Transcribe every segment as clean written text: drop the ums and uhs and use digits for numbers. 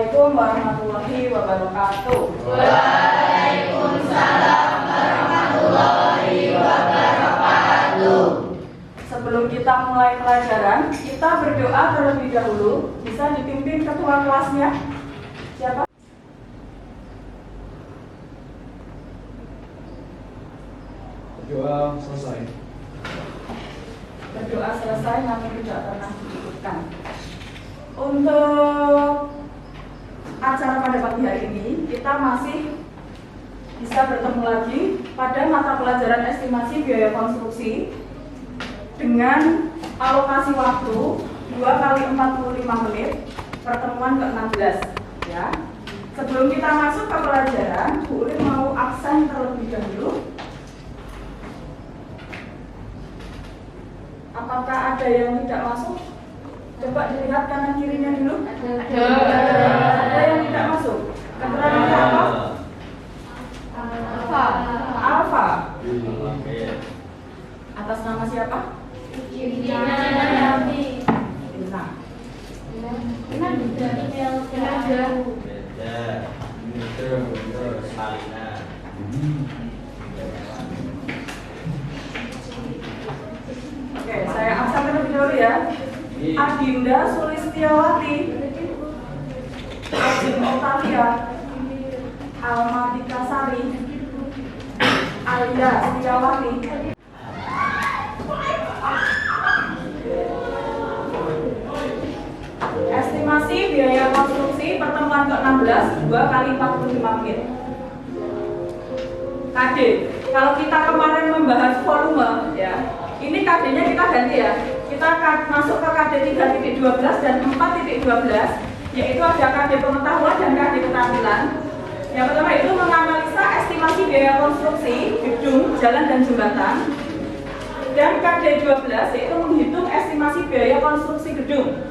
Assalamualaikum warahmatullahi wabarakatuh. Waalaikumsalam warahmatullahi wabarakatuh. Sebelum kita mulai pelajaran, kita berdoa terlebih dahulu. Bisa dipimpin ketua kelasnya. Siapa? Berdoa selesai. Berdoa selesai namun tidak pernah diikutkan. Untuk acara pada pagi hari ini, kita masih bisa bertemu lagi pada mata pelajaran estimasi biaya konstruksi dengan alokasi waktu 2 kali 45 menit, pertemuan ke-16 ya. Sebelum kita masuk ke pelajaran, Bu Ulin mau absen terlebih dahulu. Apakah ada yang tidak masuk? Coba dilihat kanan kirinya dulu. Ada yang tidak masuk. Keterangannya apa? Alfa. Atas nama siapa? Bina. Oke, saya absen terlebih dahulu ya. Adinda Sulistiawati, Ajeng Otalia, Alma Dikasari, Alia Setiawati. Estimasi biaya konstruksi pertemuan ke-16 2 kali 45 menit. KD. Kalau kita kemarin membahas volume ya, ini KD-nya kita ganti ya. Kita akan masuk ke KD 3.12 dan 4.12, yaitu ada KD pengetahuan dan KD keterampilan. Yang pertama itu menganalisa estimasi biaya konstruksi gedung, jalan dan jembatan. Dan KD 12 yaitu menghitung estimasi biaya konstruksi gedung.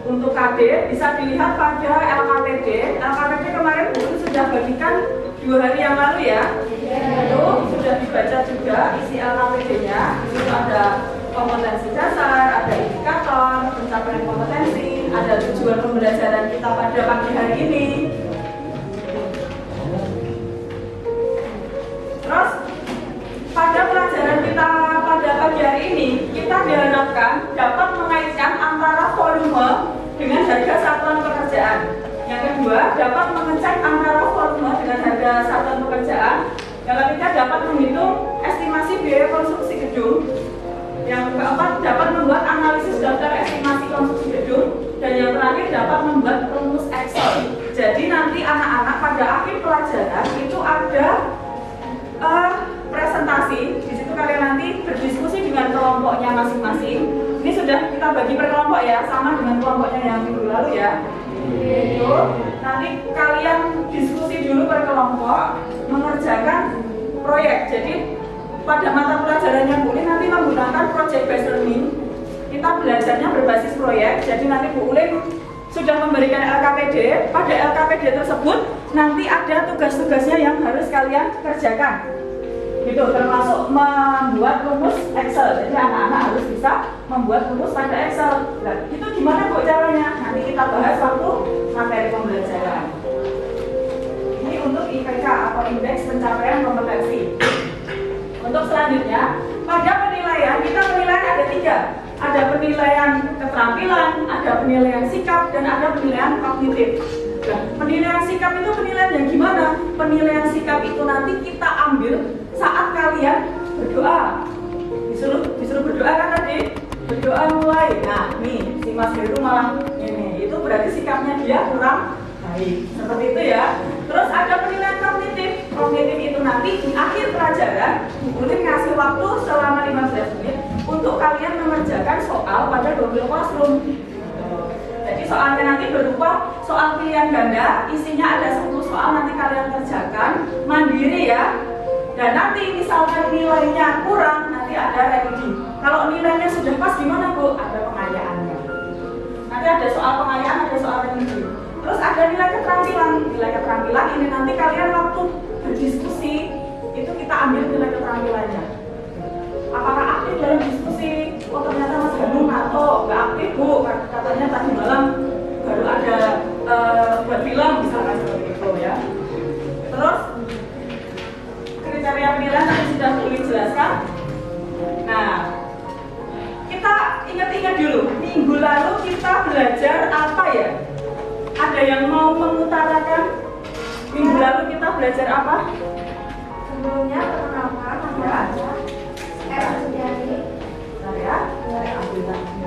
Untuk KD bisa dilihat pada LKPD. LKPD kemarin Bu sudah bagikan 2 hari yang lalu ya. Itu sudah dibaca juga isi LKPD-nya. Itu ada kompetensi dasar, ada indikator, pencapaian kompetensi, ada tujuan pembelajaran kita pada pagi hari ini. Terus pada pelajaran kita pada pagi hari ini, kita diharapkan dapat mengaitkan antara volume dengan harga satuan pekerjaan. Yang kedua, dapat mengecek antara volume dengan harga satuan pekerjaan. Yang ketiga, dapat menghitung estimasi biaya konstruksi gedung. Yang keempat, dapat membuat analisis daftar estimasi konstruksi gedung. Dan yang terakhir, dapat membuat rumus Excel. Jadi nanti anak-anak pada akhir pelajaran itu ada presentasi. Di situ kalian nanti berdiskusi dengan kelompoknya masing-masing. Ini sudah kita bagi per kelompok ya, sama dengan kelompoknya yang minggu lalu ya. Itu nanti kalian diskusi dulu per kelompok, mengerjakan proyek. Jadi pada mata pelajarannya Bu Ulin nanti menggunakan project based learning. Kita belajarnya berbasis proyek. Jadi nanti Bu Ulin sudah memberikan LKPD. Pada LKPD tersebut nanti ada tugas-tugasnya yang harus kalian kerjakan. Gitu, termasuk membuat rumus Excel. Jadi anak-anak harus bisa membuat rumus pada Excel. Nah, itu gimana Bu caranya? Nanti kita bahas waktu materi pembelajaran. Ini untuk IPK atau Indeks Pencapaian Kompetensi. Untuk selanjutnya, pada penilaian, kita penilaian ada 3. Ada penilaian keterampilan, ada penilaian sikap, dan ada penilaian kognitif. Nah, penilaian sikap itu penilaian yang gimana? Penilaian sikap itu nanti kita ambil saat kalian berdoa. Disuruh berdoa kan tadi? Berdoa mulai. Nah, nih si Mas Heru malah ini. Itu berarti sikapnya dia kurang baik. Seperti itu ya. Terus ada penilaian kognitif. Kognitif itu nanti di akhir pelajaran Bu Ulin ngasih waktu selama 15 menit untuk kalian mengerjakan soal pada Google Classroom. Jadi soalnya nanti berupa soal pilihan ganda, isinya ada 10 soal, nanti kalian kerjakan mandiri ya. Dan nanti misalkan nilainya kurang, nanti ada remedi. Kalau nilainya sudah pas gimana Bu? Ada pengayaannya. Nanti ada soal pengayaan, ada soal remedi. Terus ada nilai keterampilan. Nilai keterampilan ini nanti kalian waktu berdiskusi itu kita ambil nilai keterampilannya. Apakah aktif dalam diskusi? Oh ternyata Mas Ganu atau nggak aktif Bu, katanya tadi malam baru ada lalu kita belajar apa? Sebelumnya perkenalkan nama saya Sudiani. Bentar ya, saya ambil lagi.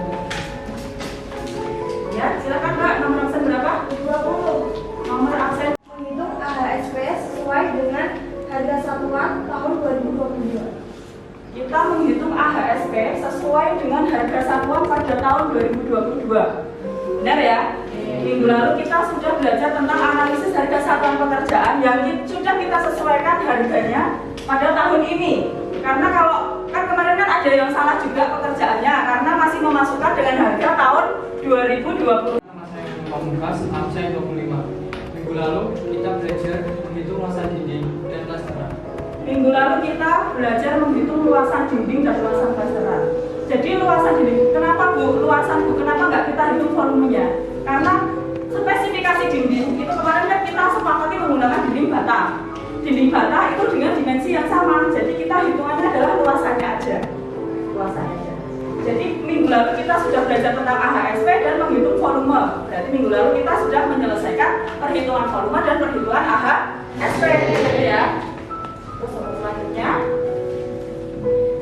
Ya, silakan Mbak, nomor absen berapa? 20. Nomor absen. Menghitung AHSP sesuai dengan harga satuan tahun 2022. Kita menghitung AHSP sesuai dengan harga satuan pada tahun 2022. Benar ya? Minggu lalu kita sudah belajar tentang analisis harga satuan pekerjaan yang sudah kita sesuaikan harganya pada tahun ini. Karena kalau kan kemarin kan ada yang salah juga pekerjaannya karena masih memasukkan dengan harga tahun 2020. Nama saya Pamungkas, absen 25. Minggu lalu kita belajar menghitung luasan dinding dan plasteran. Minggu lalu kita belajar menghitung luasan dinding dan luasan plasteran. Jadi luasan dinding, kenapa Bu? Luasan Bu, kenapa nggak kita hitung volumenya? Karena spesifikasi dinding itu kemarin kan kita sepakati menggunakan dinding bata. Dinding bata itu dengan dimensi yang sama, jadi kita hitungannya adalah luasannya aja. Luasannya aja. Jadi minggu lalu kita sudah belajar tentang AHSP dan menghitung volume. Berarti minggu lalu kita sudah menyelesaikan perhitungan volume dan perhitungan AHSP, gitu ya. Terus selanjutnya,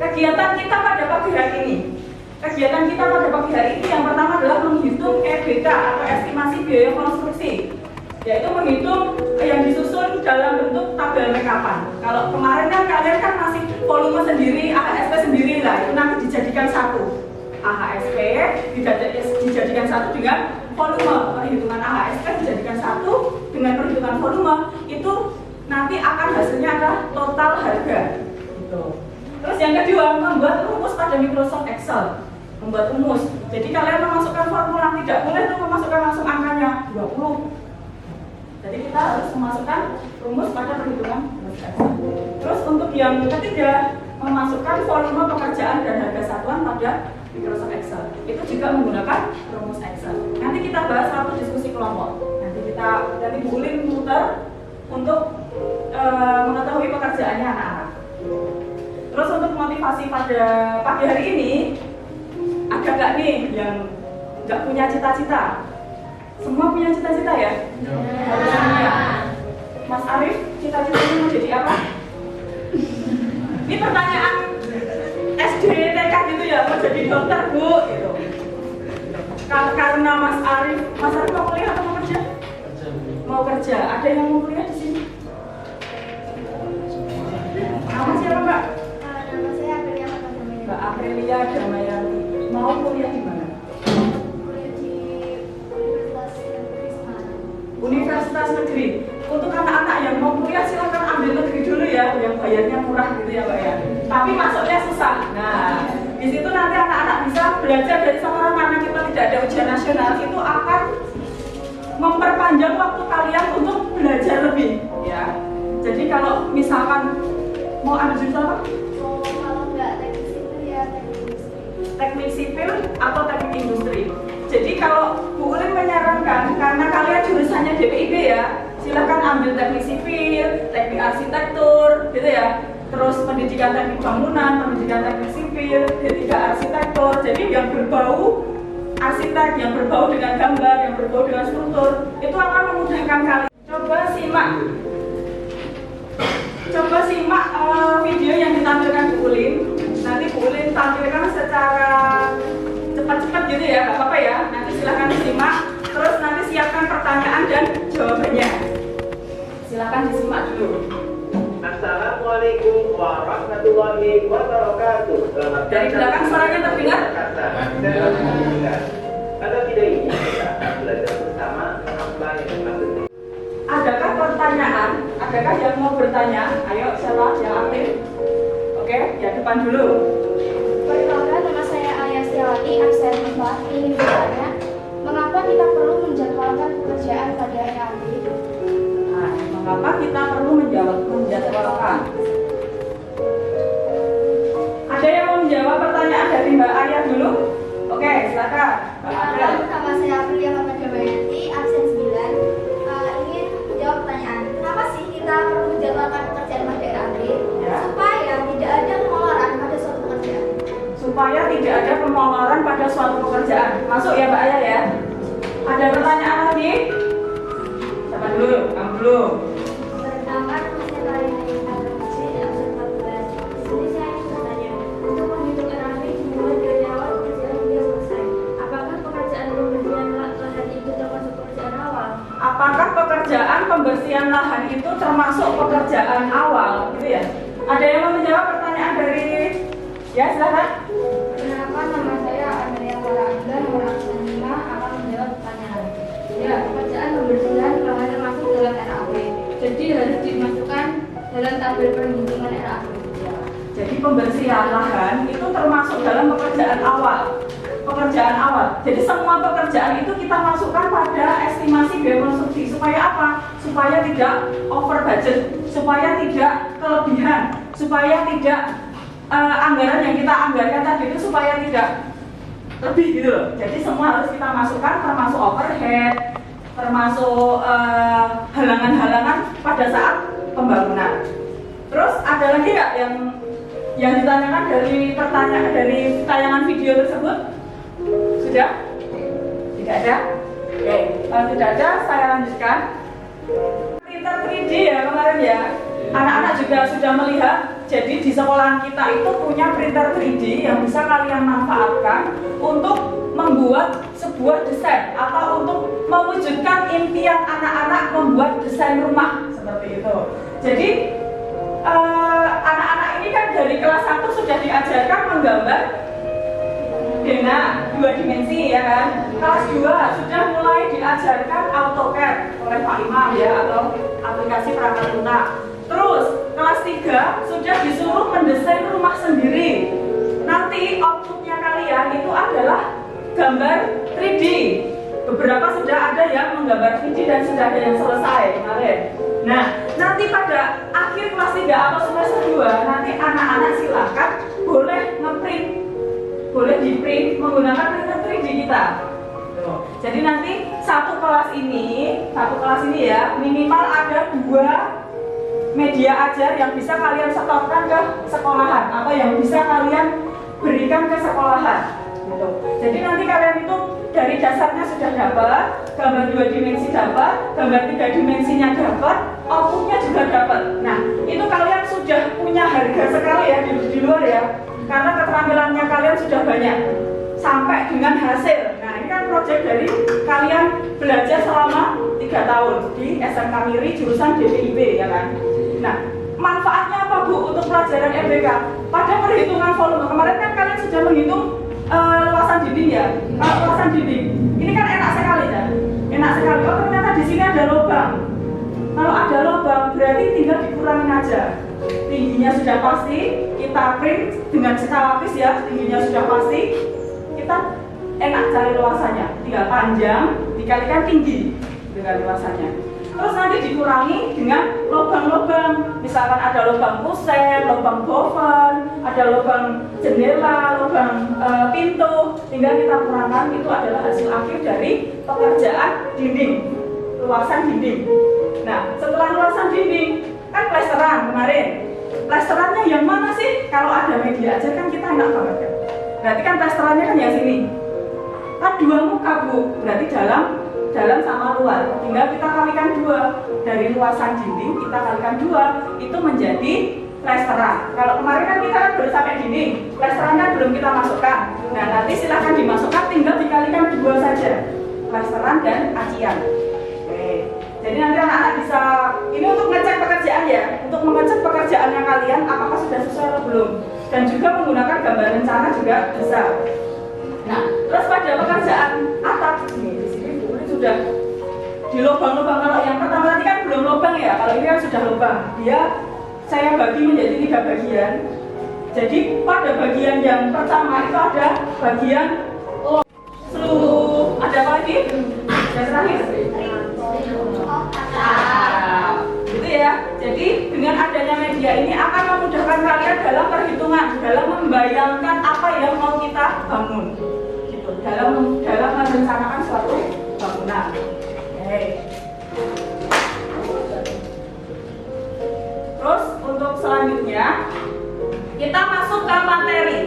kegiatan kita pada pagi hari ini. Kegiatan kita pada pagi hari ini yang pertama adalah menghitung EBK atau estimasi biaya konstruksi, yaitu menghitung yang disusun dalam bentuk tabel rekapan. Kalau kemarin kan kalian kan masih volume sendiri, AHSP sendiri lah, itu nanti dijadikan satu. AHSP dijadikan satu dengan volume, perhitungan AHSP dijadikan satu dengan perhitungan volume, itu nanti akan hasilnya adalah total harga. Gitu. Terus yang kedua, membuat rumus pada Microsoft Excel. Membuat rumus. Jadi kalian memasukkan formula, tidak boleh tuh memasukkan langsung angkanya 20. Jadi kita harus memasukkan rumus pada perhitungan Excel. Terus untuk yang ketiga, memasukkan volume pekerjaan dan harga satuan pada Microsoft Excel. Itu juga menggunakan rumus Excel. Nanti kita bahas satu diskusi kelompok. Nanti Bu Ulin muter untuk mengetahui pekerjaannya anak-anak. Terus untuk motivasi pada pagi hari ini, ada nggak nih yang nggak punya cita-cita? Semua punya cita-cita ya? Ya. Mas Arif, cita-citanya mau jadi apa? Ini pertanyaan SD, TK gitu ya, mau jadi dokter Bu? Gitu. Karena Mas Arif mau kuliah atau mau kerja? Mau kerja. Ada yang mau kuliah di sini? Nama siapa Mbak? Nama saya Aprilia Fatmawati. Mbak Aprilia Damayanti. Mau kuliah di mana? Kuliah di Universitas Negeri Semarang. Universitas Negeri. Untuk anak-anak yang mau kuliah silakan ambil negeri dulu ya, yang bayarnya murah gitu ya Mbak ya. Tapi masuknya susah. Nah, di situ nanti anak-anak bisa belajar dari sekarang karena kita tidak ada ujian nasional, itu akan memperpanjang waktu kalian untuk belajar lebih ya. Jadi kalau misalkan mau ambil jurusan apa? Kalau nggak teknik sipil ya teknik industri. Teknik sipil atau teknik industri. Jadi kalau Bu Ulin menyarankan, karena kalian jurusannya DPIB ya, silakan ambil teknik sipil, teknik arsitektur, gitu ya. Terus pendidikan teknik bangunan, pendidikan teknik sipil, D3 arsitektur. Jadi yang berbau arsitek, yang berbau dengan gambar, yang berbau dengan struktur, itu akan memudahkan kalian. Coba simak video yang ditampilkan Bu Ulin. Nanti Bu Ulin tampilkan secara cepat-cepat gitu ya, nggak apa-apa ya. Nanti silahkan disimak, terus nanti siapkan pertanyaan dan jawabannya. Silahkan disimak dulu. Assalamualaikum warahmatullahi wabarakatuh. Dari belakang suaranya terdengar? Alhamdulillah. Kalau tidak ini kita akan belajar bersama apa yang dimaksud. Adakah pertanyaan? Adakah yang mau bertanya? Ayo siapa yang aktif? Oke, ya depan dulu. Perkenalkan, nama saya Alia Setiawati, absen 4. Ingin bertanya, mengapa kita perlu menjadwalkan pekerjaan pada HRD? Nah, mengapa kita perlu menjadwalkan? Ada yang mau menjawab pertanyaan dari Mbak Ayah dulu? Oke, silakan. Mbak Ayah. Nama saya Aprilia Fatmawati, absen 9. Ingin menjawab pertanyaan, kenapa sih kita perlu menjadwalkan pekerjaan pada HRD? Ya. Supaya tidak ada pengeluaran pada suatu pekerjaan. Supaya tidak ada pemoloran pada suatu pekerjaan. Masuk ya Mbak Ayah ya. Ada pertanyaan lagi? Siapa dulu? Kamu dulu. pengerjaan lahan itu termasuk pekerjaan awal, gitu ya? Ada yang mau menjawab pertanyaan dari, ya silakan. Perkenalkan, nama saya Andrea Farahanda, nomor absen 5, akan menjawab pertanyaan. Ya, pekerjaan pembersihan lahan termasuk dalam RAP. Jadi harus dimasukkan dalam tabel perhitungan RAP. Jadi pembersihan lahan itu termasuk dalam pekerjaan awal. Pekerjaan awal. Jadi semua pekerjaan itu kita masukkan pada estimasi biaya konstruksi. Supaya apa? Supaya tidak over budget, supaya tidak kelebihan, supaya tidak anggaran yang kita anggarkan tadi itu supaya tidak lebih gitu loh. Jadi semua harus kita masukkan, termasuk overhead, termasuk halangan-halangan pada saat pembangunan. Terus ada lagi nggak yang ditanyakan dari tayangan video tersebut? Sudah? Tidak ada? Oke, kalau tidak ada saya lanjutkan. Printer 3D ya kemarin ya. Anak-anak juga sudah melihat. Jadi di sekolahan kita itu punya printer 3D yang bisa kalian manfaatkan untuk membuat sebuah desain atau untuk mewujudkan impian anak-anak membuat desain rumah seperti itu. Jadi anak-anak ini kan dari kelas 1 sudah diajarkan menggambar dengan 2 dimensi ya kan. Kelas 2 sudah mulai diajarkan AutoCAD oleh Pak Imam ya, atau aplikasi perangkat lunak. Terus kelas 3 sudah disuruh mendesain rumah sendiri. Nanti outputnya kalian itu adalah gambar 3D. Beberapa sudah ada yang menggambar 3D dan sudah ada yang selesai kemarin. Nah, nanti pada akhir kelas 3 atau semester 2 nanti anak-anak silakan boleh ngeprint, boleh di-print menggunakan printer 3D kita. Jadi nanti satu kelas ini ya minimal ada 2 media ajar yang bisa kalian setorkan ke sekolahan atau yang bisa kalian berikan ke sekolahan gitu. Jadi nanti kalian itu dari dasarnya sudah dapat, gambar 2 dimensi dapat, gambar 3 dimensinya dapat, outputnya juga dapat. Nah, itu kalian sudah punya harga sekali ya di luar ya, karena keterampilannya kalian sudah banyak sampai dengan hasil. Nah, ini kan proyek dari kalian belajar selama 3 tahun di SMK Miri jurusan DPIB ya kan. Nah, manfaatnya apa Bu untuk pelajaran MBK? Pada perhitungan volume kemarin kan kalian sudah menghitung luasan dinding ya. Luasan dinding ini kan enak sekali ya, enak sekali. Oh ternyata di sini ada lubang. Kalau ada lubang berarti tinggal dikurangin aja. Tingginya sudah pasti, kita print dengan skalapis ya. Tingginya sudah pasti, kita enak cari luasannya. Tinggal panjang dikalikan tinggi dengan luasannya. Terus nanti dikurangi dengan lubang-lubang. Misalkan ada lubang kusen, lubang boven, ada lubang jendela, lubang pintu. Tinggal kita kurangkan, itu adalah hasil akhir dari pekerjaan dinding, luasan dinding. Nah, setelah luasan dinding, kan plesteran kemarin. Plesterannya yang mana sih? Kalau ada media aja kan kita enak banget kan. Berarti kan plesterannya kan ya sini. Kan 2 muka Bu, berarti dalam sama luar, tinggal kita kalikan 2 dari luasan dinding, kita kalikan 2 itu menjadi plesteran. Kalau kemarin kan kita baru sampai dinding, plesteran kan belum kita masukkan. Nah nanti silahkan dimasukkan, tinggal dikalikan 2 saja, plesteran dan acian. Oke. Jadi nanti anak-anak bisa, ini untuk ngecek pekerjaan ya, untuk mengecek pekerjaannya kalian apakah sudah sesuai atau belum, dan juga menggunakan gambar rencana juga bisa. Nah, terus pada pekerjaan atap ini di sini sudah di lubang-lubang. Kalau yang pertama tadi kan belum lubang ya, kalau ini kan sudah lubang. Dia saya bagi menjadi 3 bagian. Jadi pada bagian yang pertama itu ada bagian seluruh, ada apa lagi? Yang terakhir gitu ya. Jadi dengan adanya media ini akan memudahkan kalian dalam perhitungan, dalam membayangkan apa yang mau kita bangun gitu, dalam merencanakan suatu bangunan. Terus untuk selanjutnya kita masuk ke materi,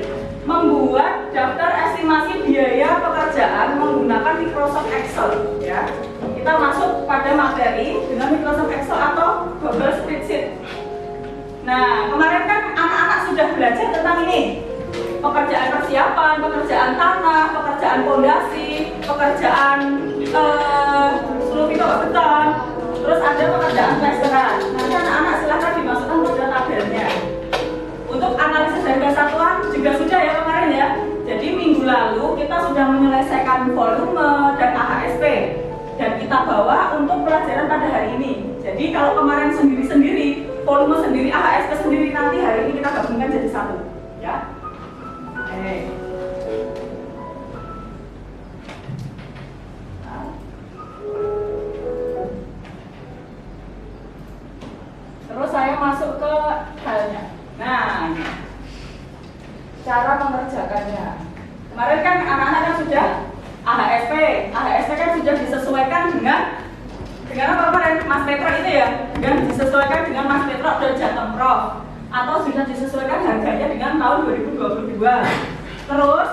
membuat daftar estimasi biaya pekerjaan menggunakan Microsoft Excel ya. Kita masuk pada materi dengan Microsoft Excel atau Google Spreadsheet. Nah, kemarin kan anak-anak sudah belajar tentang ini. Pekerjaan persiapan, pekerjaan tanah, pekerjaan fondasi, pekerjaan beton, terus ada pekerjaan dengan volume dan AHSP dan kita bawa untuk pelajaran pada hari ini. Jadi kalau kemarin sendiri-sendiri, volume sendiri, AHSP sendiri, nanti hari ini kita gabungkan jadi satu, ya. Oke. Terus saya masuk ke halnya. Nah, ini. Cara mengerjakannya. Kemarin kan anak-anak kan sudah AHSP kan sudah disesuaikan dengan apa kemarin Mas Petro itu ya, dengan disesuaikan dengan Mas Petro dan Jateng Prof, atau sudah disesuaikan harganya dengan tahun 2022. Terus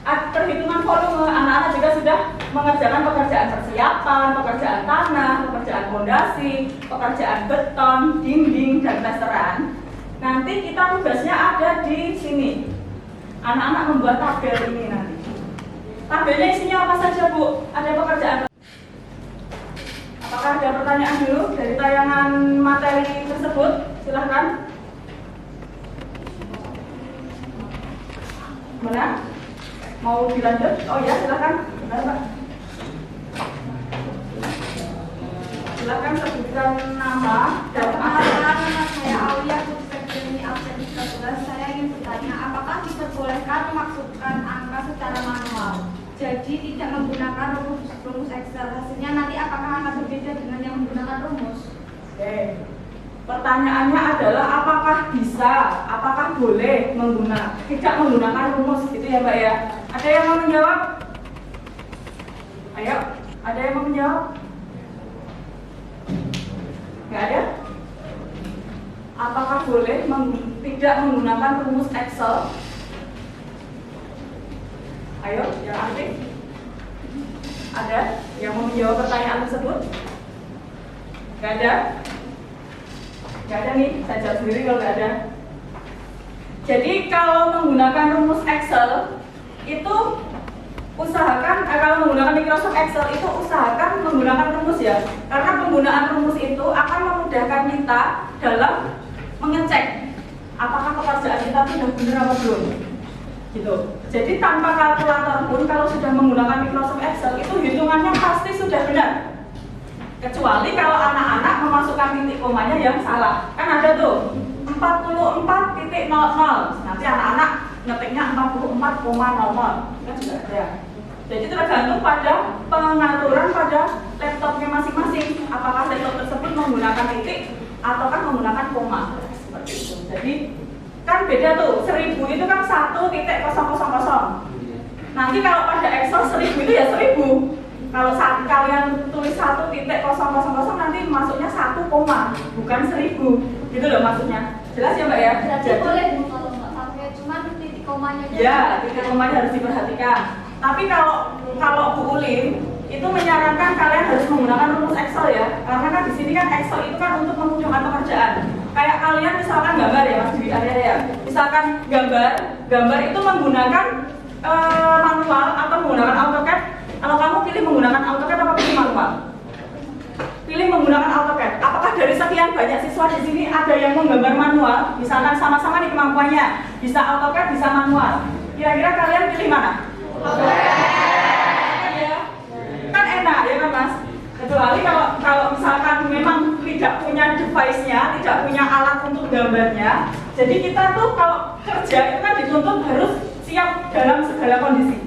perhitungan volume, anak-anak juga sudah mengerjakan pekerjaan persiapan, pekerjaan tanah, pekerjaan fondasi, pekerjaan beton, dinding, dan testeran. Nanti kita tugasnya ada di sini. Anak-anak membuat tabel ini nanti. Tabelnya isinya apa saja, Bu? Ada pekerjaan. Apakah ada pertanyaan dulu dari tayangan materi tersebut? Silahkan. Mana? Mau dilanjut? Oh ya, silahkan. Benar, Pak. Silahkan sebutkan nama dan Nama saya Aulia Kursekeni absen 13. Saya ingin bertanya, apakah diperbolehkan memasukkan angka secara manual? Jadi tidak menggunakan rumus Excel. Hasilnya nanti apakah akan berbeda dengan yang menggunakan rumus? Oke. Pertanyaannya adalah apakah bisa, apakah boleh tidak menggunakan rumus, gitu ya Mbak ya? Ada yang mau menjawab? Ayo, ada yang mau menjawab? Nggak ada? Apakah boleh tidak menggunakan rumus Excel? Ayo, yang aktif. Ada yang mau menjawab pertanyaan tersebut? Nggak ada? Nggak ada nih, saya jawab sendiri kalau nggak ada. Jadi kalau menggunakan rumus Excel itu usahakan, kalau menggunakan Microsoft Excel itu usahakan menggunakan rumus ya. Karena penggunaan rumus itu akan memudahkan kita dalam mengecek apakah pekerjaan kita sudah benar atau belum. Gitu. Jadi tanpa kalkulator pun kalau sudah menggunakan Microsoft Excel itu hitungannya pasti sudah benar. Kecuali kalau anak-anak memasukkan titik komanya yang salah. Kan ada tuh 44.00. Nanti anak-anak ngetiknya 44,00. Kan juga ada. Jadi tergantung pada pengaturan pada laptopnya masing-masing. Apakah laptop tersebut menggunakan titik ataukah menggunakan koma. Seperti itu. Jadi kan beda tuh, 1000 itu kan 1.000. Nanti kalau pada Excel 1000 itu ya 1000. Kalau saat kalian tulis 1.000 nanti masuknya 1, bukan 1000. Gitu loh maksudnya. Jelas ya Mbak ya? Jadi boleh kalau nggak pakai cuma titik komanya. Ya, titik komanya harus diperhatikan. Tapi kalau Bu Ulin itu menyarankan kalian harus menggunakan rumus Excel ya. Karena kan di sini kan Excel itu kan untuk menunjukkan pekerjaan. Kayak kalian misalkan gambar ya Mas Dwi Arya ya. Misalkan gambar itu menggunakan manual atau menggunakan AutoCAD. Kalau kamu pilih menggunakan AutoCAD apa pilih manual? Pilih menggunakan AutoCAD. Apakah dari sekian banyak siswa di sini ada yang menggambar manual? Misalkan sama-sama nih kemampuannya, bisa AutoCAD, bisa manual. Kira-kira kalian pilih mana? AutoCAD. Ya. Kan enak ya kan Mas? Kecuali kalau misalkan memang tidak punya device-nya, tidak punya alat untuk gambarnya. Jadi kita tuh kalau kerja itu kan dituntut harus siap dalam segala kondisi.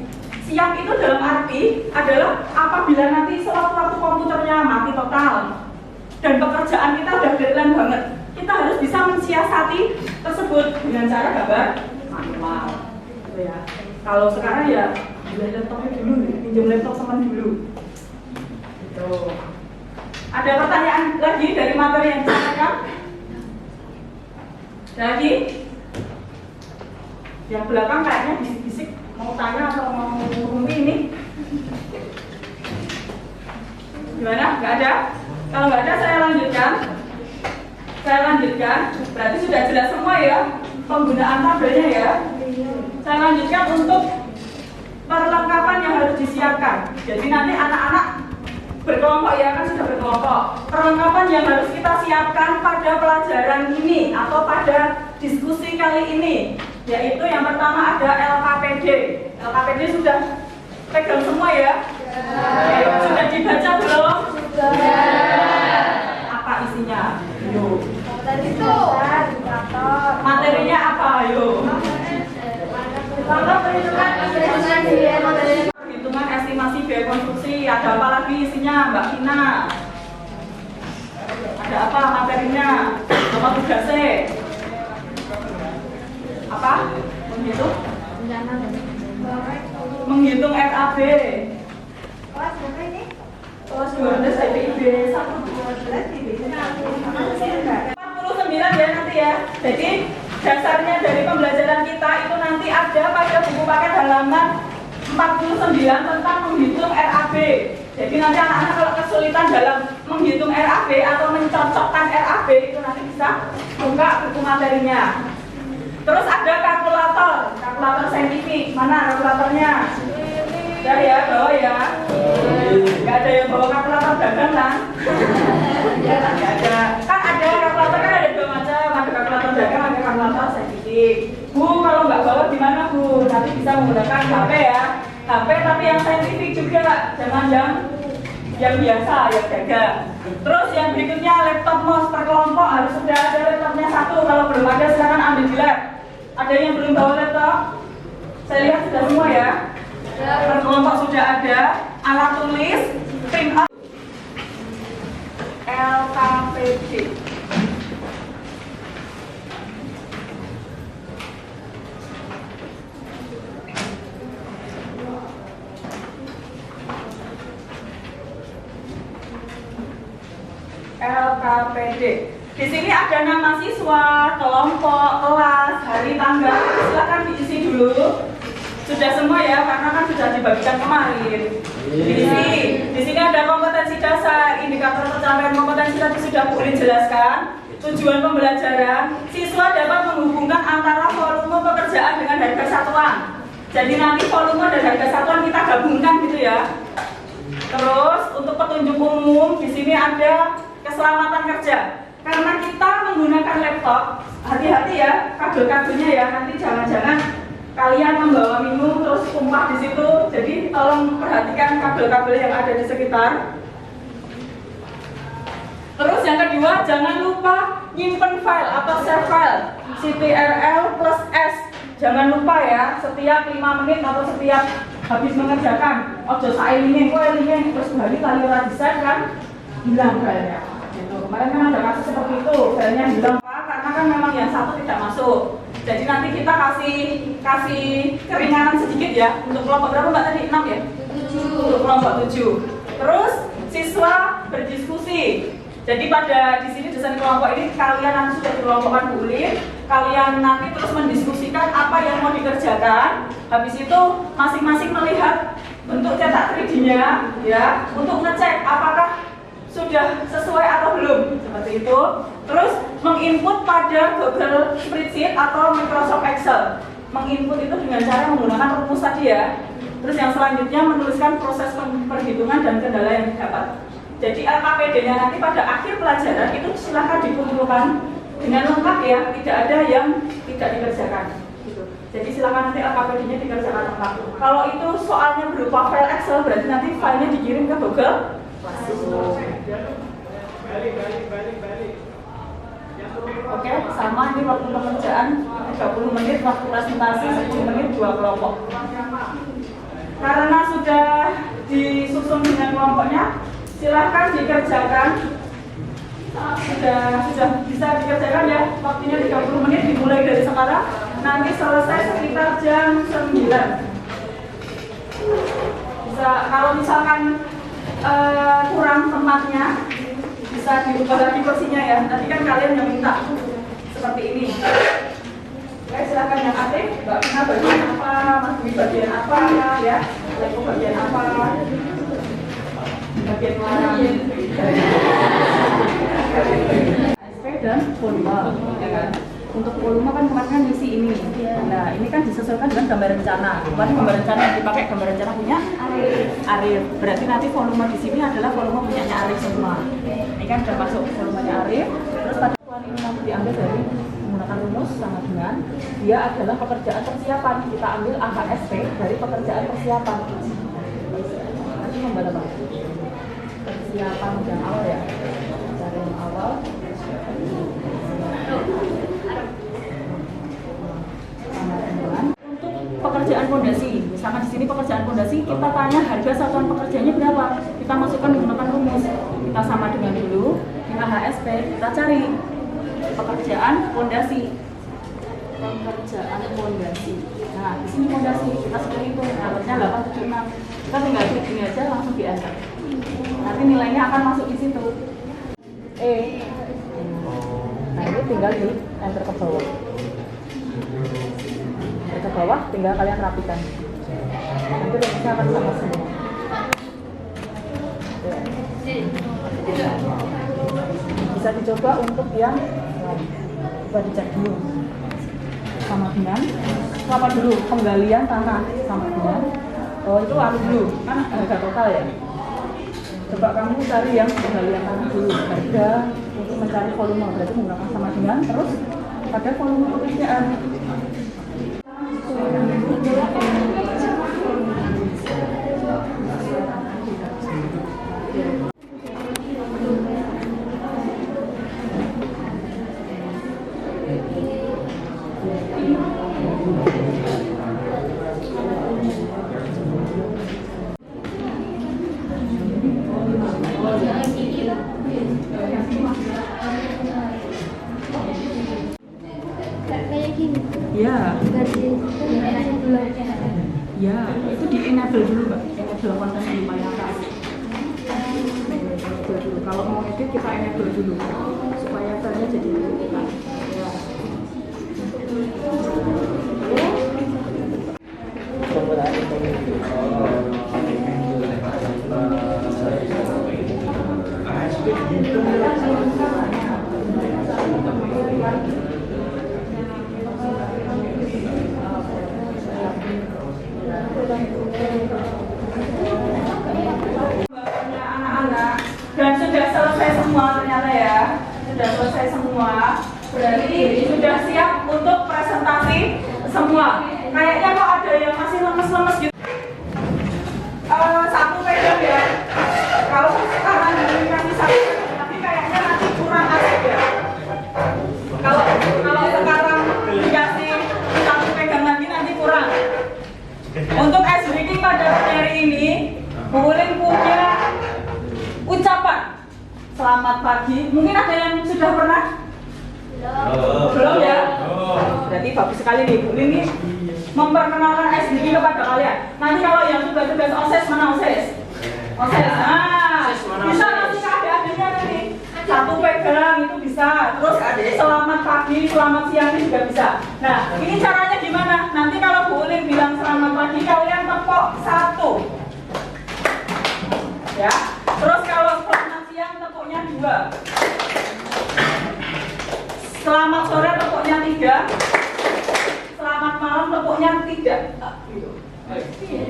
Siap itu dalam arti adalah apabila nanti sewaktu-waktu komputernya mati total dan pekerjaan kita udah deadline banget, kita harus bisa mensiasati tersebut dengan cara gambar manual. Gitu ya. Kalau sekarang ya beli laptopnya dulu, pinjam laptop teman dulu. Gitu. Ada pertanyaan lagi dari materi yang disampaikan? Lagi? Yang belakang kayaknya bisik-bisik. Mau tanya atau mau ngomong ini? Gimana? Nggak ada? Kalau nggak ada saya lanjutkan. Berarti sudah jelas semua ya penggunaan tabelnya ya. Saya lanjutkan untuk perlengkapan yang harus disiapkan. Jadi nanti anak-anak berkelompok ya, kan sudah berkelompok. Perlengkapan yang harus kita siapkan pada pelajaran ini atau pada diskusi kali ini, yaitu yang pertama ada LKPD. LKPD sudah Pegang semua ya? Sudah dibaca belum? Apa isinya? Yuk. Materinya apa? Yuk. Perhitungan estimasi biaya konstruksi. Ada apa lagi isinya, Mbak Kina? Ada apa materinya? Apa tugasnya? Apa? Menghitung RAB. Kelas 12 IPIB 49 ya nanti ya. Jadi dasarnya dari pembelajaran kita itu nanti ada pada buku paket halaman 49 tentang menghitung RAB. Jadi nanti anak-anak kalau kesulitan dalam menghitung RAB atau mencocokkan RAB itu nanti bisa buka buku materinya. Terus ada kalkulator saintifik. Mana kalkulatornya? Ya, bawa ya. Gak ada yang bawa kalkulator dagang kan? Gak ada. Kan ada kalkulator kan ada dua macam, ada kalkulator dagang, ada kalkulator saintifik. Bu, kalau nggak bawa gimana Bu? Nanti bisa menggunakan HP ya. HP tapi yang saintifik juga, jangan yang biasa, yang dagang. Terus yang berikutnya laptop mouse per kelompok harus sudah ada laptopnya satu. Kalau belum ada silakan ambil di lab. Ada yang belum bawa laptop? Saya lihat sudah semua ya. Per kelompok sudah ada. Alat tulis, print out, LKPD. LKPD. Di sini ada nama siswa, kelompok, kelas, hari, tanggal. Silakan diisi dulu. Sudah semua ya, karena kan sudah dibagikan kemarin. Di sini ada kompetensi dasar, indikator pencapaian kompetensi tadi sudah Bu Lin jelaskan. Tujuan pembelajaran, siswa dapat menghubungkan antara volume pekerjaan dengan harga satuan. Jadi nanti volume dan harga satuan kita gabungkan gitu ya. Terus untuk petunjuk umum di sini ada keselamatan kerja. Karena kita menggunakan laptop, hati-hati ya kabel-kabelnya ya. Nanti jangan-jangan kalian membawa minum terus tumpah di situ. Jadi tolong perhatikan kabel-kabel yang ada di sekitar. Terus yang kedua, jangan lupa nyimpen file atau save file CTRL plus S. Jangan lupa ya, setiap 5 menit atau setiap habis mengerjakan ojo sailingin, terus balik kali ora di-save kan hilang filenya. Gitu. Kemarin kan ada kasus seperti itu, filenya hilang karena kan memang yang satu tidak masuk. Jadi nanti kita kasih keringanan sedikit ya. Untuk kelompok berapa Mbak tadi? 6 ya? 7. Untuk kelompok 7. Terus siswa berdiskusi. Jadi pada di sini desain kelompok ini kalian nanti sudah dikelompokkan Bu Lin, kalian nanti terus mendiskusikan apa yang mau dikerjakan. Habis itu masing-masing melihat bentuk cetak 3D-nya ya untuk ngecek apakah sudah sesuai atau belum seperti itu. Terus menginput pada Google Spreadsheet atau Microsoft Excel. Menginput itu dengan cara menggunakan rumus tadi ya. Terus yang selanjutnya menuliskan proses perhitungan dan kendala yang didapat. Jadi LKPD-nya nanti pada akhir pelajaran itu silakan dikumpulkan dengan lengkap ya, tidak ada yang tidak dikerjakan. Gitu. Jadi silakan nanti LKPD-nya dikerjakan lengkap. Kalau itu soalnya berupa file Excel berarti nanti filenya dikirim ke Google. Oke, sama ini waktu pengerjaan 30 menit, waktu presentasi 10 menit, 2 kelompok. Karena sudah disusun dengan kelompoknya, silahkan dikerjakan. Sudah bisa dikerjakan ya. Waktunya 30 menit dimulai dari sekarang. Nanti selesai sekitar jam 9. Bisa kalau misalkan kurang tempatnya bisa diubah lagi kursinya ya. Nanti kan kalian yang minta seperti ini. Oke, silakan yang aktif. Mbak Vina bagian apa? Mas Dwi bagian apa ya? Leko bagian apa? Bagian mana? SP dan volume, ya kan? Untuk volume kan kemarin kan ngisi ini. Nah, ini kan disesuaikan dengan gambar rencana. Kemarin gambar rencana yang dipakai gambar rencana punya Arif. Berarti nanti volume di sini adalah volume punyanya Arif semua. Ini kan sudah masuk volumenya Arif. Terus pada ini nanti diambil dari menggunakan rumus sama dengan dia adalah pekerjaan persiapan. Kita ambil angka SP dari pekerjaan persiapan. buat apa? Persiapan yang awal ya. Cari yang awal. Untuk pekerjaan fondasi, misalkan di sini pekerjaan fondasi, kita tanya harga satuan pekerjaannya berapa. Kita masukkan menggunakan rumus. Kita sama dengan dulu, kita HSP, kita cari pekerjaan fondasi. Pekerjaan fondasi. Nah, di sini fondasi kita seperti itu, dapatnya 876. Kita tinggal klik gini aja langsung di enter. Nanti nilainya akan masuk di situ. Nah, ini tinggal di enter ke bawah. Ke bawah tinggal kalian rapikan. Nanti rumusnya akan sama semua. Bisa dicoba untuk yang coba dicek dulu. Sama dengan apa dulu? Penggalian tanah sama dengan itu anu dulu, kan harga total ya. Coba kamu cari yang penggalian tanah dulu. Harga untuk mencari volume berarti menggunakan sama dengan terus pada volume pekerjaan. Kayak gini. Ya, Ya. ya, itu di enable dulu, Mbak. Enable konten di paling atas. Enable dulu. Kalau mau edit kita enable dulu supaya filenya jadi terbuka. Ya. Anak-anak dan sudah selesai semua ternyata ya, sudah selesai semua, berarti sudah siap untuk presentasi semua. Kayaknya kok ada yang masih lemes-lemes gitu. Satu pegang ya, kalau sekarang dikasih satu, tapi kayaknya nanti kurang asik ya. Kalau sekarang dikasih satu pegang lagi nanti kurang. Untuk ice breaking pada hari ini, Bu Ulin punya ucapan selamat pagi. Mungkin ada yang sudah pernah? Belum ya? Berarti bagus sekali nih Bu Ulin ini memperkenalkan ice breaking kepada kalian. Nanti kalau yang tugas-tugas OSES mana OSES? OSES. Nah, bisa nanti keadaannya nanti satu pegang itu bisa. Terus selamat pagi, selamat siang ini juga bisa. Nah, ini caranya gimana? Nanti kalau Bu Ulin bilang selamat pagi, kalian tepuk satu. Ya. Terus kalau selamat siang tepuknya 2. Selamat sore tepuknya 3. Selamat malam tepuknya 3.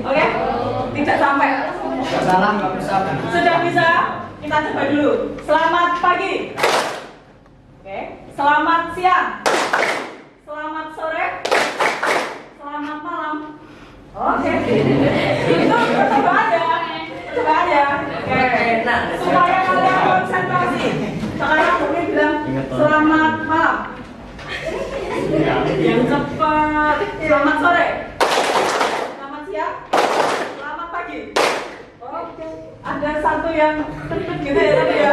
Oke? Tidak sampai. Salah nggak bisa. Sudah bisa? Kita coba dulu. Selamat pagi. Oke. Selamat siang. Selamat sore. Selamat malam. Oke. Itu coba aja. Coba aja. Oke. Supaya kalian konsentrasi. Sekarang mungkin bilang selamat malam. Yang cepat. Selamat sore. Selamat siang. Selamat pagi. Oke. Ada satu yang tertutup gitu ya tadi ya.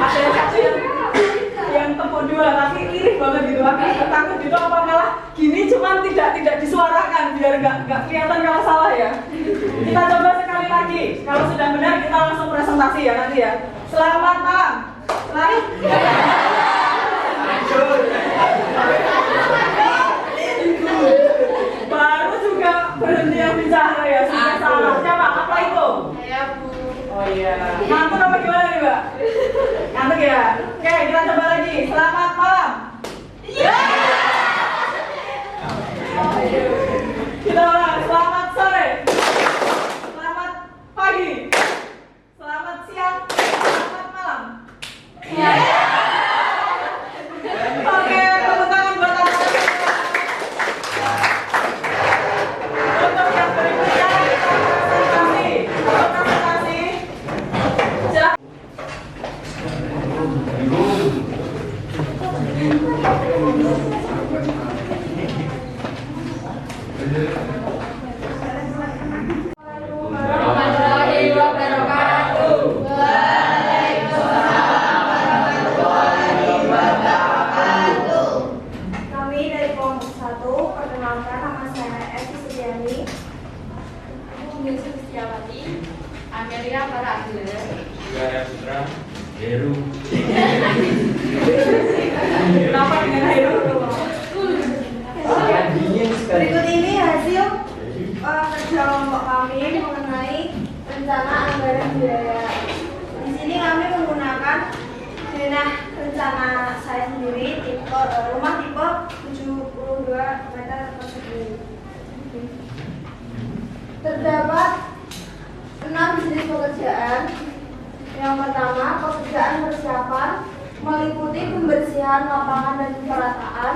Ada satu yang tepuk 2 tapi irit banget gitu. Aku takut gitu apa malah gini cuman tidak disuarakan biar nggak kelihatan kalau salah ya. Kita coba sekali lagi. Kalau sudah benar kita langsung presentasi ya nanti ya. Selamat malam. Baru juga berhenti yang bicara ya. Sudah salah. Siapa? Apa itu? Saya Bu. Oh iya. Ngantuk apa gimana nih, Mbak? Ngantuk ya? Oke, kita coba lagi. Selamat malam. Kita ulang. Selamat sore. Selamat pagi. Selamat siang. Selamat malam. Oke, tepuk tangan buat anak-anak. Untuk yang berikutnya kita presentasi Heru. Kenapa dengan Heru? Berikut ini hasil kerja kelompok kami mengenai rencana anggaran biaya. Di sini kami menggunakan denah rencana saya sendiri, rumah tipe 72 meter persegi. Terdapat 6 jenis pekerjaan. Yang pertama, pekerjaan persiapan meliputi pembersihan lapangan dan pemerataan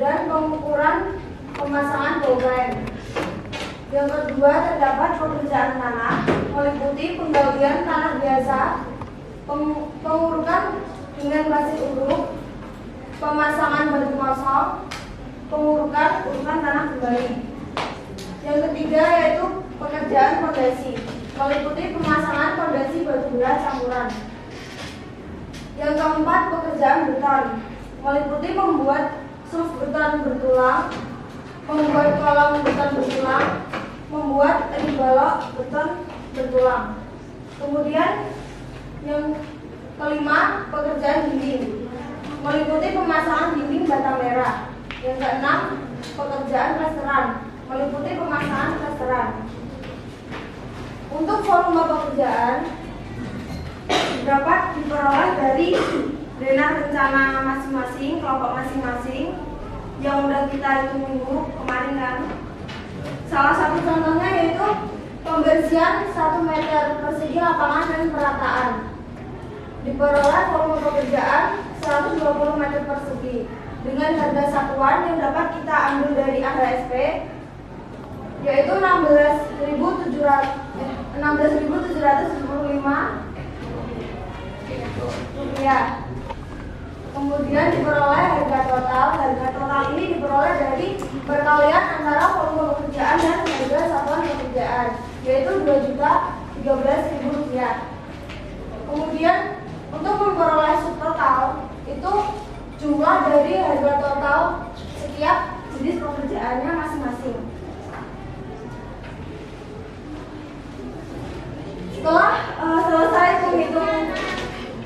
dan pengukuran pemasangan bolpen. Yang kedua, terdapat pekerjaan tanah meliputi penggalian tanah biasa, pengurukan dengan pasir uruk, pemasangan batu kosong, pengurukan urukan tanah kembali. Yang ketiga yaitu pekerjaan fondasi meliputi pemasangan fondasi batu bara campuran. Yang keempat, pekerjaan beton meliputi membuat suf beton bertulang, membuat kolom beton bertulang, membuat balok beton bertulang. Kemudian yang kelima, pekerjaan dinding meliputi pemasangan dinding bata merah. Yang keenam, pekerjaan plesteran meliputi pemasangan plesteran. Untuk volume pekerjaan dapat diperoleh dari denah rencana masing-masing, kelompok masing-masing yang udah kita hitung minggu kemarin kan. Salah satu contohnya yaitu pembersihan 1 meter persegi lapangan dan perataan. Diperoleh volume pekerjaan 120 meter persegi dengan harga satuan yang dapat kita ambil dari AHSP yaitu 16.775 rupiah. Kemudian diperoleh harga total. Harga total ini diperoleh dari perkalian antara volume pekerjaan dan harga satuan pekerjaan yaitu 2.013.000 rupiah. Kemudian untuk memperoleh subtotal itu jumlah dari harga total setiap jenis pekerjaannya masing-masing. Setelah selesai menghitung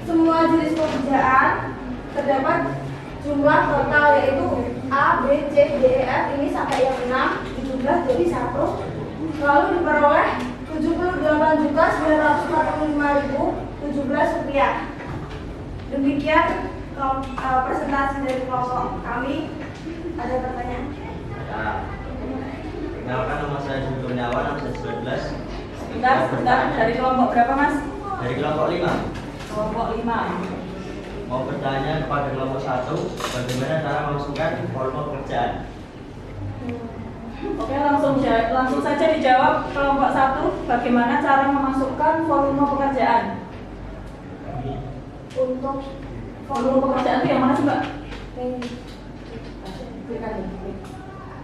semua jenis pekerjaan, terdapat jumlah total yaitu A, B, C, D, E, F ini sampai yang 6 dijumlah jadi 1. Lalu diperoleh 78.945.017 rupiah. Demikian presentasi dari kelompok kami. Ada pertanyaan? Nah, kenalkan nama saya Jumlah Kurniawan, nama saya 19. Sebentar, dari kelompok berapa Mas? Dari kelompok 5. Kelompok 5. Mau bertanya kepada kelompok 1, bagaimana cara memasukkan volume pekerjaan? Oke, langsung saja dijawab kelompok 1. Bagaimana cara memasukkan volume pekerjaan? Untuk Volume pekerjaan itu yang mana sih Mbak?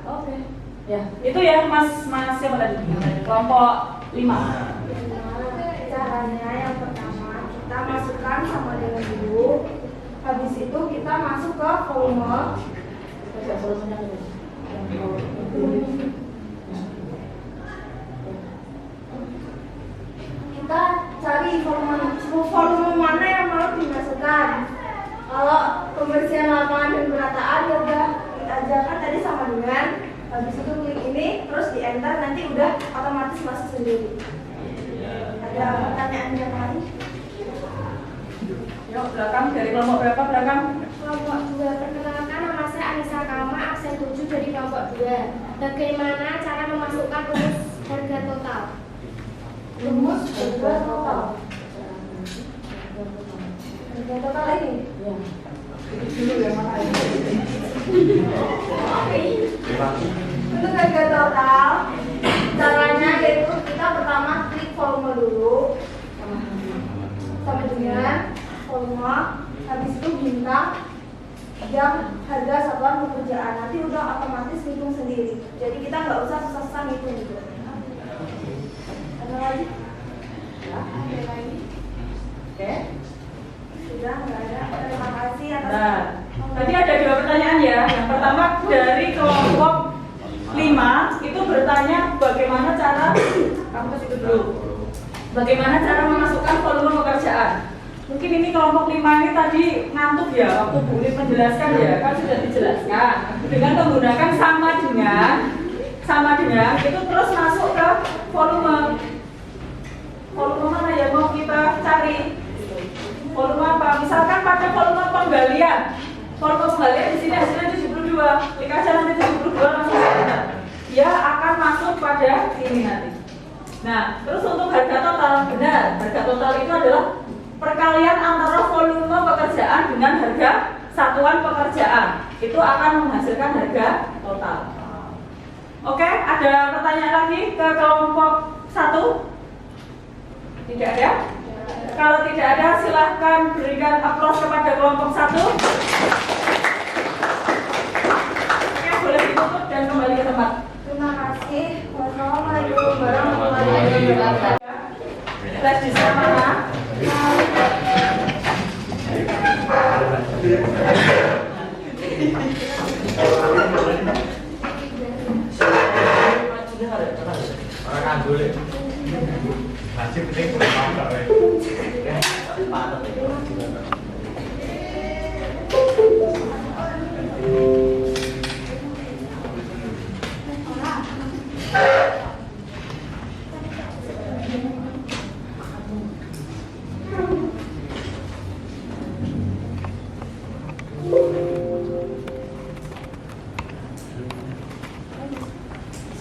Oke. Ya, itu ya Mas siapa tadi? Kelompok 5. Caranya yang pertama kita masukkan sama dengan dulu. Habis itu kita masuk ke volume. Kita cari volume mana yang mau dimasukkan. Kalau pembersihan lapangan dan perataan ya udah kita ajarkan tadi sama dengan. Habis itu klik ini terus di enter nanti udah otomatis masuk sendiri. Ada pertanyaan yang lain? Yuk, belakang dari kelompok berapa belakang? Kelompok 2. Perkenalkan, nama saya Anissa Kama, absen 7 dari kelompok 2. Bagaimana cara memasukkan rumus harga total? Rumus harga total. Harga total ini? Ya. Dulu yang mana ini? Untuk harga total, caranya yaitu kita pertama klik volume dulu sama dengan volume, habis itu bintang yang harga satuan pekerjaan, nanti udah otomatis hitung sendiri. Jadi kita nggak usah susah-susah ngitung gitu. Ada lagi? Ya, ada lagi. Oke. Sudah nggak ada. Terima kasih atas. Nah, tadi ada 2 pertanyaan ya. Yang pertama dari kelompok 5 itu bertanya bagaimana cara kamu ke situ dulu. Bagaimana cara memasukkan volume pekerjaan? Mungkin ini kelompok 5 ini tadi ngantuk ya waktu Bu Lip menjelaskan ya, kan sudah dijelaskan dengan menggunakan sama dengan itu terus masuk ke volume mana yang mau kita cari, volume apa? Misalkan pada volume penggalian di sini hasilnya 72, klik aja nanti 72 langsung ada. Dia akan masuk pada sini nanti. Nah, terus untuk harga total, benar, harga total itu adalah perkalian antara volume pekerjaan dengan harga satuan pekerjaan. Itu akan menghasilkan harga total. Oke, ada pertanyaan lagi ke kelompok 1? Tidak ada? Kalau tidak ada, silahkan berikan aplaus kepada kelompok 1. Oke, boleh ditutup dan kembali ke tempat. Terima kasih. Wassalamualaikum warahmatullahi wabarakatuh. Flash disk mana?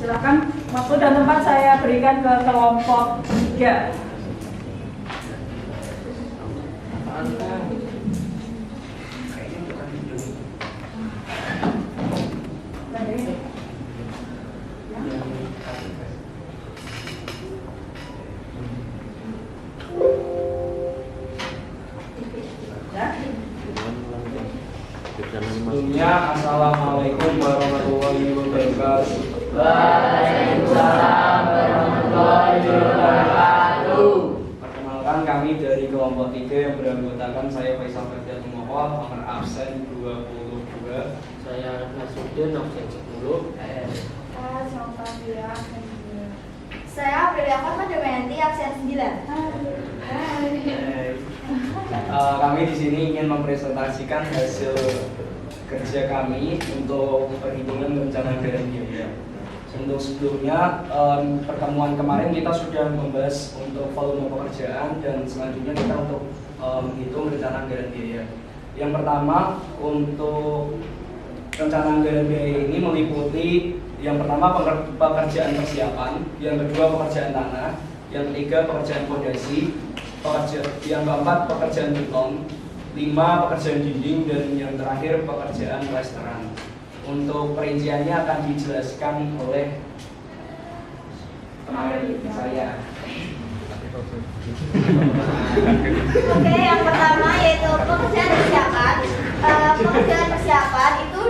Silakan, waktu dan tempat saya berikan ke kelompok 3. Sebelumnya, Assalamualaikum warahmatullahi wabarakatuh. Waalaikumsalam warahmatullahi wabarakatuh. Perkenalkan, kami dari kelompok 3 yang beranggotakan saya Faisal Ferdian Mohon, nomor absen 22. Saya Nasruddin, absen 10. Saya Aprilia Fatma Damayanti, absen 9. Kami di sini ingin mempresentasikan hasil kerja kami untuk perhitungan rencana anggaran biaya. Untuk sebelumnya, pertemuan kemarin kita sudah membahas untuk volume pekerjaan dan selanjutnya kita untuk menghitung rencana anggaran biaya. Yang pertama, untuk rencana anggaran biaya ini meliputi yang pertama pekerjaan persiapan, yang kedua pekerjaan tanah, yang ketiga pekerjaan fondasi, yang keempat pekerjaan beton, 5 pekerjaan dinding, dan yang terakhir pekerjaan plesteran. Untuk perinciannya akan dijelaskan oleh teman saya. Oke, yang pertama yaitu pekerjaan persiapan. Pekerjaan persiapan itu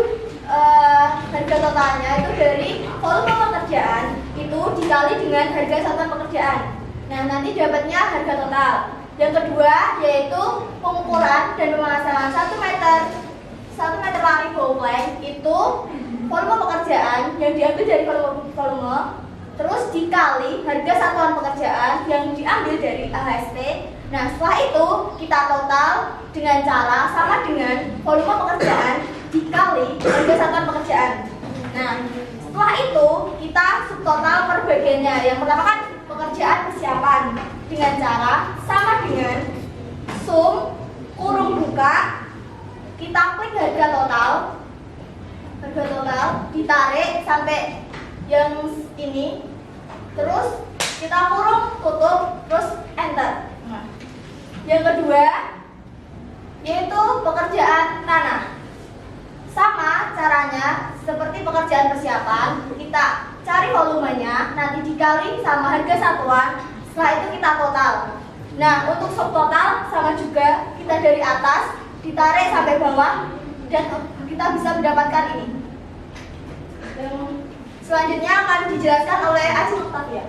harga totalnya itu dari volume pekerjaan itu dikali dengan harga satuan pekerjaan. Nah, nanti dapatnya harga total. Yang kedua yaitu pengukuran dan pemasangan 1 meter lari ball plank itu volume pekerjaan yang diambil dari volume terus dikali harga satuan pekerjaan yang diambil dari AHST. Nah, setelah itu kita total dengan cara sama dengan volume pekerjaan dikali harga satuan pekerjaan. Nah, setelah itu kita subtotal per bagiannya. Yang pertama kan pekerjaan persiapan dengan cara sama dengan sum kurung buka, kita klik harga total ditarik sampai yang ini, terus kita kurung tutup, terus enter. Nah, yang kedua yaitu pekerjaan tanah. Sama caranya seperti pekerjaan persiapan, kita cari volumenya, nanti dikali sama harga satuan, setelah itu kita total. Nah, untuk subtotal sama juga, kita dari atas ditarik sampai bawah dan kita bisa mendapatkan ini. Yang selanjutnya akan dijelaskan oleh Aji Muktafia.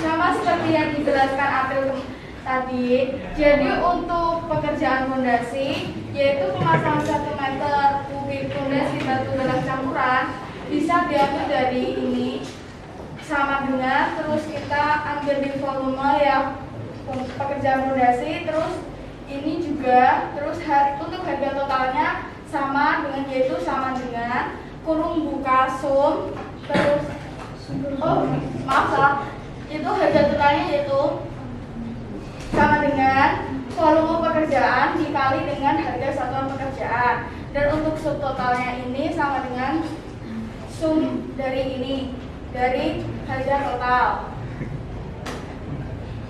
Sama seperti yang dijelaskan April tadi. Jadi untuk pekerjaan fondasi yaitu pemasangan 1 meter kubik fondasi batu galang campuran bisa diambil dari ini sama dengan, terus kita ambil di volume ya pekerjaan fondasi, terus ini juga, terus untuk harga totalnya sama dengan, yaitu sama dengan kurung buka sum, terus itu harga totalnya yaitu sama dengan volume pekerjaan dikali dengan harga satuan pekerjaan, dan untuk subtotalnya ini sama dengan sum dari ini, dari harga total.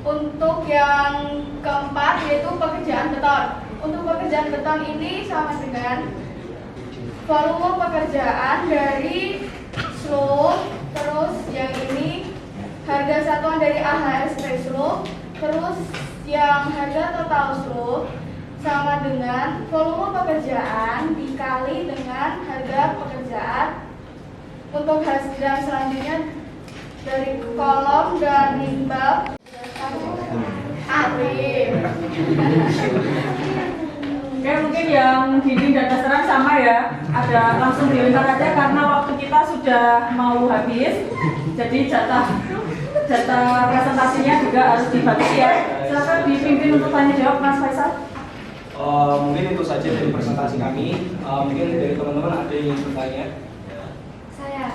Untuk yang keempat yaitu pekerjaan beton. Untuk pekerjaan beton ini sama dengan volume pekerjaan dari slope, terus yang ini harga satuan dari AHSP slope, terus yang harga total slope sama dengan volume pekerjaan dikali dengan harga pekerjaan. Untuk hasil selanjutnya dari kolom dan imbal Oke, mungkin yang dinding dan dasaran sama ya. Ada langsung dilempar aja karena waktu kita sudah mau habis. Jadi jatah presentasinya juga harus dibagi ya. Silakan dipimpin untuk tanya jawab Mas Faisal. Mungkin itu saja dari presentasi kami. Mungkin dari teman-teman ada yang bertanya. Saya.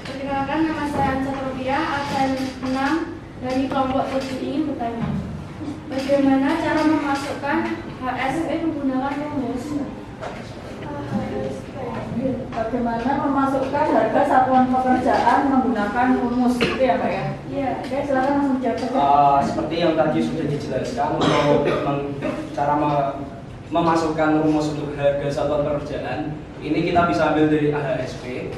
Perkenalkan, nama saya Anca Rupiah, absen 6 dari kelompok 7 ini bertanya. Bagaimana cara memasukkan HSP menggunakan rumus? Bagaimana memasukkan harga satuan pekerjaan menggunakan rumus itu ya Mbak ya? Iya. Oke, silakan langsung jawab saja. Seperti yang tadi sudah dijelaskan, untuk cara memasukkan rumus untuk harga satuan pekerjaan ini kita bisa ambil dari AHSP.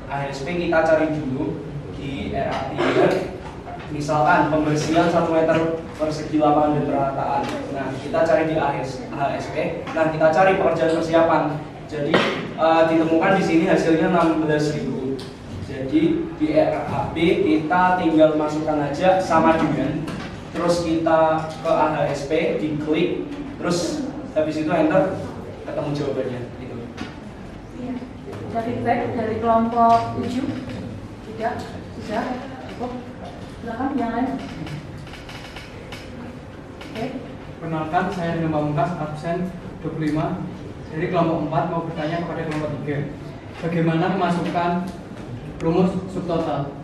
AHSP kita cari dulu di RAT. Misalkan pembersihan 1 meter persegi lapangan dan perataan. Nah, kita cari di AHSP. Nah, kita cari pekerjaan persiapan. Jadi ditemukan di sini hasilnya 16.000. Jadi di RAB kita tinggal masukkan aja sama dengan, terus kita ke AHSP, diklik, terus habis itu enter, ketemu jawabannya. Gitu. Iya. Ada feedback dari kelompok 7? Tidak? Sudah? Cukup? Silakan yang lain. Oke. Perkenalkan, saya Dina Pamungkas, absen 25 dari kelompok 4 mau bertanya kepada kelompok 3. Bagaimana memasukkan rumus subtotal?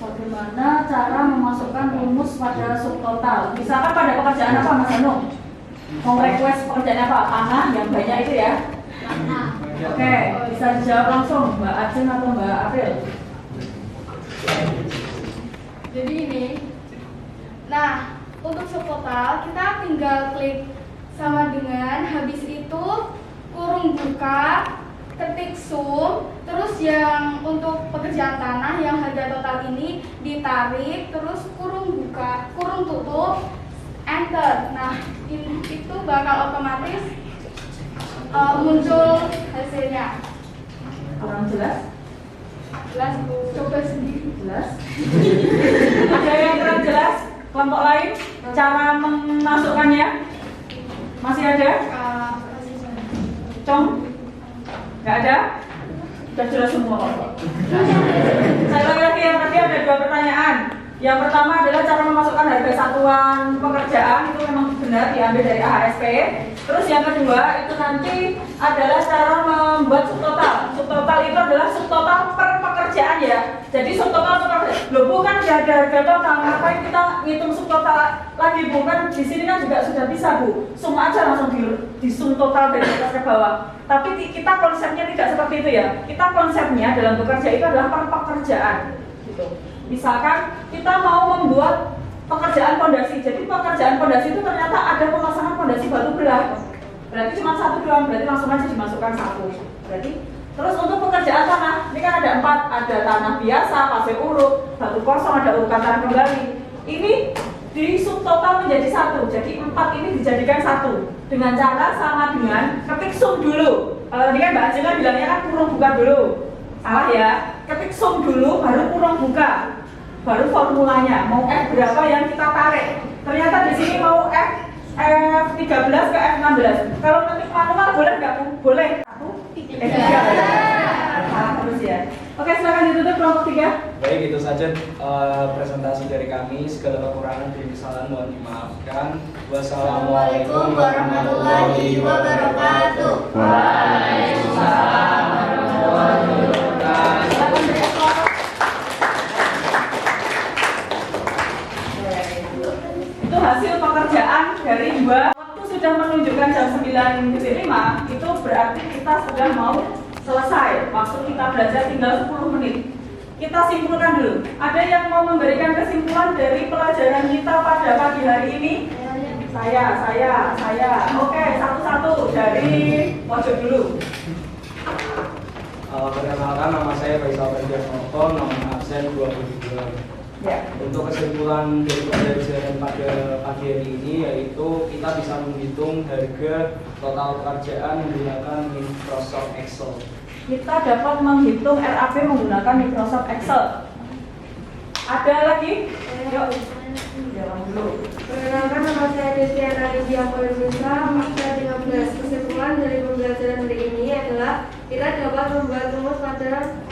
Bagaimana cara memasukkan rumus pada subtotal? Misalkan pada pekerjaan apa Mas Anu? Mau request pekerjaan apa? Tanah yang banyak itu ya? Oke, bisa dijawab langsung Mbak Ajeng atau Mbak April? Jadi ini, nah untuk subtotal kita tinggal klik sama dengan, habis itu kurung buka, ketik sum, terus yang untuk pekerjaan tanah yang harga total ini ditarik, terus kurung buka, kurung tutup, enter. Nah itu bakal otomatis muncul hasilnya. Kurang jelas? Jelas, coba sendiri. Jelas? Ada yang kurang jelas? Kelompok lain? Cara memasukkannya? Masih ada? Cong? Nggak ada? Sudah jelas semua kok. Saya lagi yang tadi ada 2 pertanyaan. Yang pertama adalah cara memasukkan harga satuan pekerjaan, itu memang benar diambil dari AHSP. Terus yang kedua itu nanti adalah cara membuat subtotal. Subtotal itu adalah subtotal per pekerjaan ya. Jadi subtotal per loh, bukan ya ada harga total. Ngapain kita ngitung subtotal lagi, bukan di sini kan juga sudah bisa Bu. Sum aja langsung di sum total dari atas ke bawah. Tapi kita konsepnya tidak seperti itu ya. Kita konsepnya dalam bekerja itu adalah per pekerjaan gitu. Misalkan kita mau membuat pekerjaan fondasi, jadi pekerjaan fondasi itu ternyata ada pemasangan fondasi batu belah, berarti cuma 1 doang, berarti langsung aja dimasukkan 1. Berarti terus untuk pekerjaan tanah, ini kan ada 4, ada tanah biasa, pasir uruk, batu kosong, ada urukan tanah kembali. Ini di subtotal menjadi 1, jadi 4 ini dijadikan 1 dengan cara sama dengan ketik sum dulu. Kalau tadi kan Mbak Acila bilangnya kan kurung buka dulu, salah ya, ketik sum dulu baru kurung buka. Baru formulanya, mau F berapa yang kita tarik. Ternyata di sini mau F13 ke F16. Kalau ketik manual boleh nggak Bu? Boleh. 1, 3. Salah terus ya. Oke, silakan ditutup kelompok 3. Baik, itu saja presentasi dari kami. Segala kekurangan dan kesalahan mohon dimaafkan. Wassalamualaikum warahmatullahi wabarakatuh. Waalaikumsalam warahmatullahi wabarakatuh. Itu hasil pekerjaan dari 2. Waktu sudah menunjukkan jam 9.05, itu berarti kita sudah mau selesai. Maksud kita belajar tinggal 10 menit. Kita simpulkan dulu. Ada yang mau memberikan kesimpulan dari pelajaran kita pada pagi hari ini? Saya. Oke, satu-satu dari pojok dulu. Perkenalkan, nama saya Faisal Prajanoko, nomor absen 22. Ya. Untuk kesimpulan dari pembelajaran pada pagi hari ini yaitu kita bisa menghitung harga total pekerjaan menggunakan Microsoft Excel. Kita dapat menghitung RAP menggunakan Microsoft Excel. Ada lagi? Yuk. Jalan dulu. Perkenalkan, nama saya Desiana Lydia Koirunisa, makna 13. Kesimpulan dari pembelajaran hari ini adalah kita dapat membuat rumus pada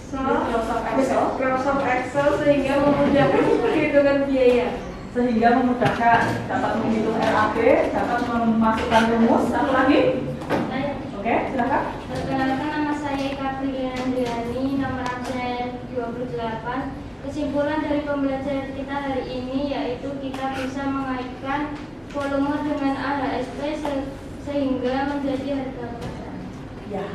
Microsoft Excel sehingga memudahkan perhitungan biaya. Sehingga memudahkan, dapat menghitung RAP, dapat memasukkan rumus. Satu lagi? Oke, silakan. Perkenalkan, nama saya Eka Priyana Andriani, nomor absen 28. Kesimpulan dari pembelajaran kita hari ini yaitu kita bisa mengaitkan volume dengan AHSP sehingga menjadi harga pasar. Ya.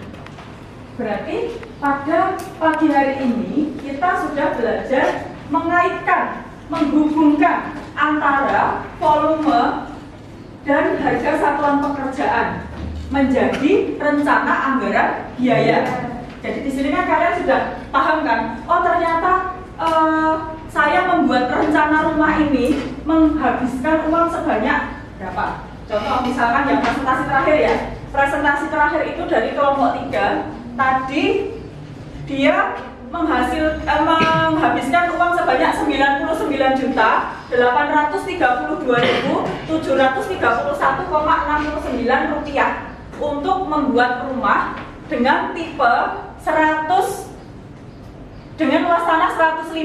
Berarti pada pagi hari ini kita sudah belajar mengaitkan, menghubungkan antara volume dan harga satuan pekerjaan menjadi rencana anggaran biaya. Jadi di sini kan kalian sudah paham kan? Oh ternyata saya membuat rencana rumah ini menghabiskan uang sebanyak berapa? Contoh misalkan yang presentasi terakhir ya. Presentasi terakhir itu dari kelompok 3. Tadi dia menghabiskan uang sebanyak 99.732.731,69 rupiah untuk membuat rumah dengan tipe 100 dengan luas tanah 105.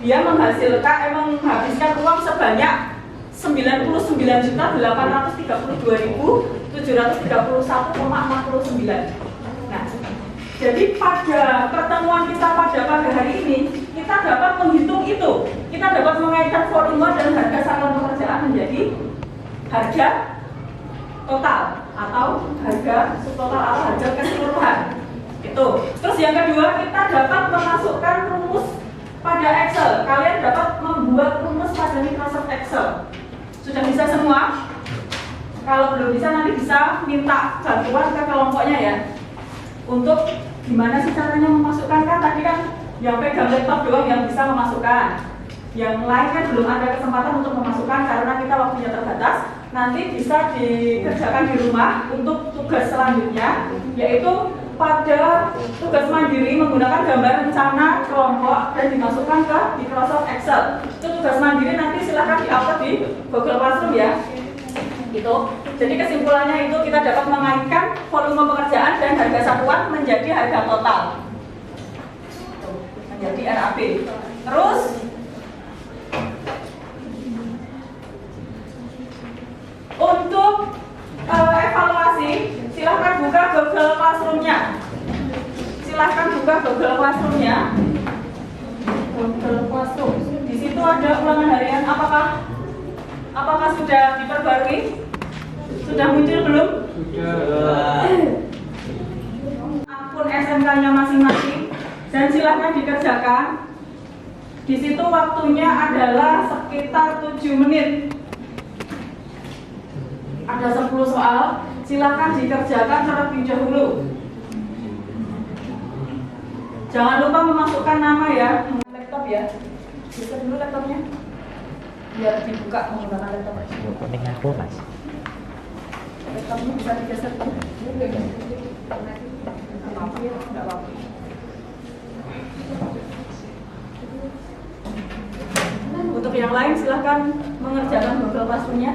Dia menghabiskan uang sebanyak 99.832.731,69. Nah, jadi pada pertemuan kita pada pagi hari ini, kita dapat menghitung itu. Kita dapat mengaitkan volume dan harga satuan pekerjaan menjadi harga total atau harga subtotal atau harga keseluruhan. Itu. Terus yang kedua, kita dapat memasukkan rumus pada Excel. Kalian dapat membuat rumus pada Microsoft Excel. Sudah bisa semua? Kalau belum bisa nanti bisa minta bantuan ke kelompoknya ya. Untuk gimana sih caranya memasukkan, kan tadi kan yang pegang laptop doang yang bisa memasukkan. Yang lain kan belum ada kesempatan untuk memasukkan karena kita waktunya terbatas. Nanti bisa dikerjakan di rumah untuk tugas selanjutnya, yaitu pada tugas mandiri menggunakan gambar rencana kelompok dan dimasukkan ke Microsoft Excel. Itu tugas mandiri nanti silahkan di-upload di Google Classroom ya. Itu. Jadi kesimpulannya itu kita dapat mengaitkan volume pekerjaan dan harga satuan menjadi harga total. Menjadi RAP. Terus untuk evaluasi, silahkan buka Google Classroom-nya. Silahkan buka Google Classroom-nya. Google Classroom. Di situ ada ulangan harian. Apakah sudah diperbarui? Sudah muncul belum? Sudah. Akun SMK-nya masing-masing dan silahkan dikerjakan. Di situ waktunya adalah sekitar 7 menit. Ada 10 soal, silahkan dikerjakan terlebih dahulu. Jangan lupa memasukkan nama ya, laptop ya. Bisa dulu laptopnya. Biar dibuka menggunakan laptop. Kuning aku mas. Laptopnya bisa digeser. Apa-apa ya, enggak apa-apa. Untuk yang lain silahkan mengerjakan Google Classroom-nya.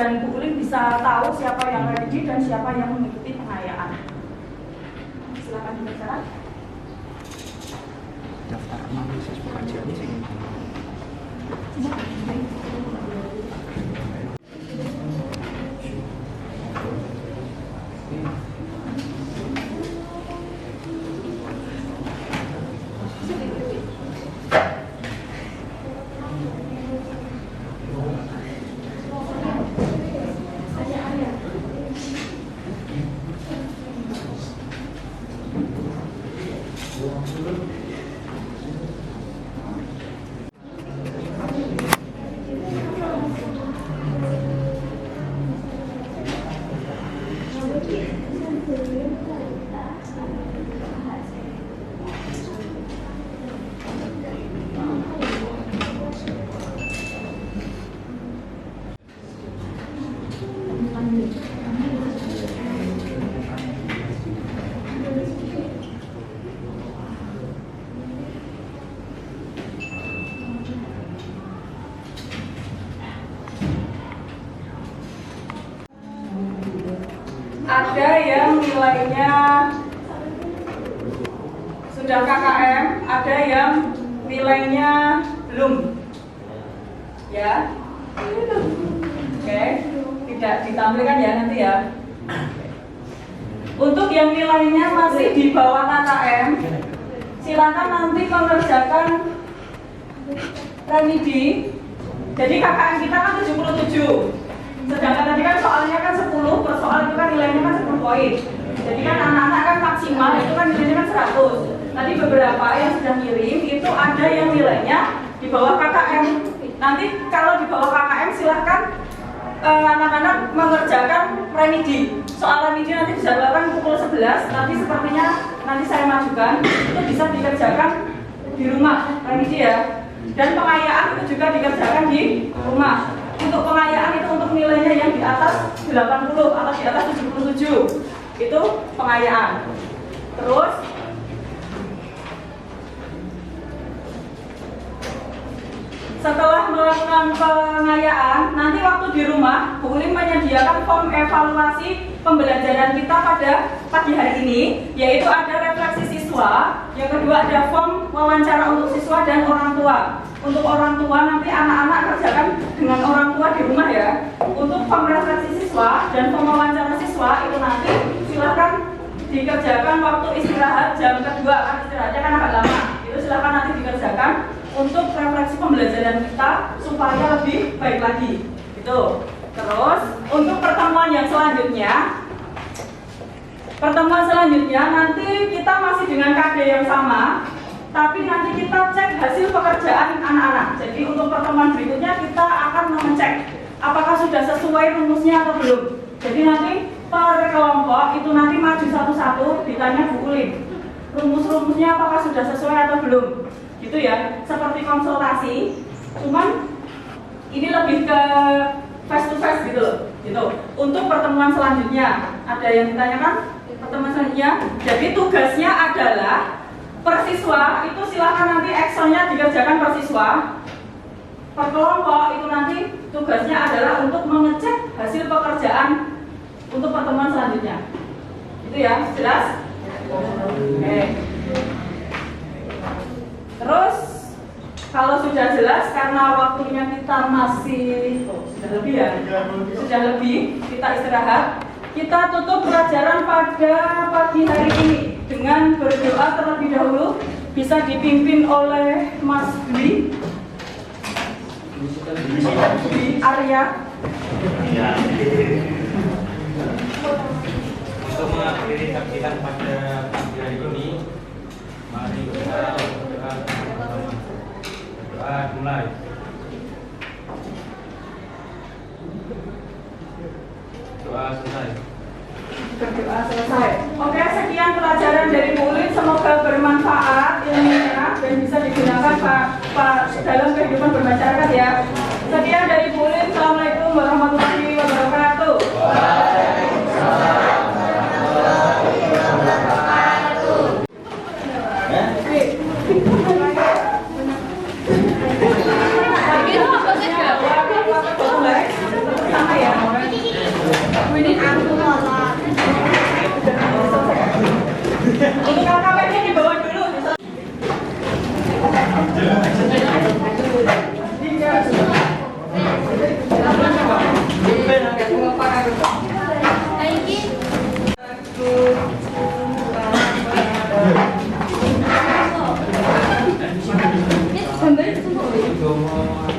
dan Bu Ulin bisa tahu siapa yang ready dan siapa yang mengikuti pengayaan. Silakan dibaca. Daftar analisis pekerjaan sih. Ada yang nilainya sudah KKM, ada yang nilainya belum. Ya. Oke, tidak ditampilkan ya nanti ya. Untuk yang nilainya masih di bawah KKM, silakan nanti mengerjakan remedi. Jadi KKM kita kan 77. Sedangkan tadi kan soalnya kan 10 per soal itu kan nilainya kan 10 poin. Jadi kan anak-anak kan maksimal itu kan nilainya kan 100. Tadi beberapa yang sudah ngirim itu ada yang nilainya di bawah KKM. Nanti kalau di bawah KKM silahkan anak-anak mengerjakan remedi. Soal remedi nanti bisa dilakukan pukul 11. Nanti sepertinya nanti saya majukan itu bisa dikerjakan di rumah remedi ya. Dan pengayaan itu juga dikerjakan di rumah. Untuk pengayaan itu untuk nilainya yang di atas 80 atau di atas 77 itu pengayaan. Terus setelah melakukan pengayaan, nanti waktu di rumah Bu Ulin menyediakan form evaluasi pembelajaran kita pada pagi hari ini, yaitu ada refleksi siswa, yang kedua ada form wawancara untuk siswa dan orang tua. Untuk orang tua nanti anak-anak kerjakan dengan orang tua di rumah ya. Untuk form refleksi siswa dan form wawancara siswa itu nanti silakan dikerjakan waktu istirahat jam kedua, kan istirahatnya kan agak lama. Itu silakan nanti dikerjakan untuk refleksi pembelajaran kita supaya lebih baik lagi. Gitu. Terus untuk pertemuan yang selanjutnya, nanti kita masih dengan KD yang sama. Tapi nanti kita cek hasil pekerjaan anak-anak. Jadi untuk pertemuan berikutnya kita akan mengecek apakah sudah sesuai rumusnya atau belum. Jadi nanti per kelompok itu nanti maju satu-satu ditanya Bu Ulin. Rumus-rumusnya apakah sudah sesuai atau belum. Gitu ya, seperti konsultasi. Cuman ini lebih ke face to face gitu loh. Gitu. Untuk pertemuan selanjutnya ada yang ditanyakan? Pertemuan selanjutnya. Jadi tugasnya adalah per siswa itu silakan nanti actionnya dikerjakan per siswa. Per kelompok itu nanti tugasnya adalah untuk mengecek hasil pekerjaan untuk pertemuan selanjutnya. Itu ya, jelas? Oke. Terus kalau sudah jelas karena waktunya kita masih sudah lebih ya, sudah lebih kita istirahat. Kita tutup pelajaran pada pagi hari ini dengan berdoa terlebih dahulu, bisa dipimpin oleh Mas Dwi Arya. Untuk mengakhiri kajian pada pagi hari ini, mari kita berdoa bersama-sama. Doa mulai. Doa selesai. Berdoa selesai. Oke, sekian pelajaran dari Bu Ulin. Semoga bermanfaat ilmunya dan bisa digunakan dalam kehidupan bermasyarakat ya. Sekian dari Bu Ulin. Assalamualaikum warahmatullahi wabarakatuh. Sama ya. Sudomo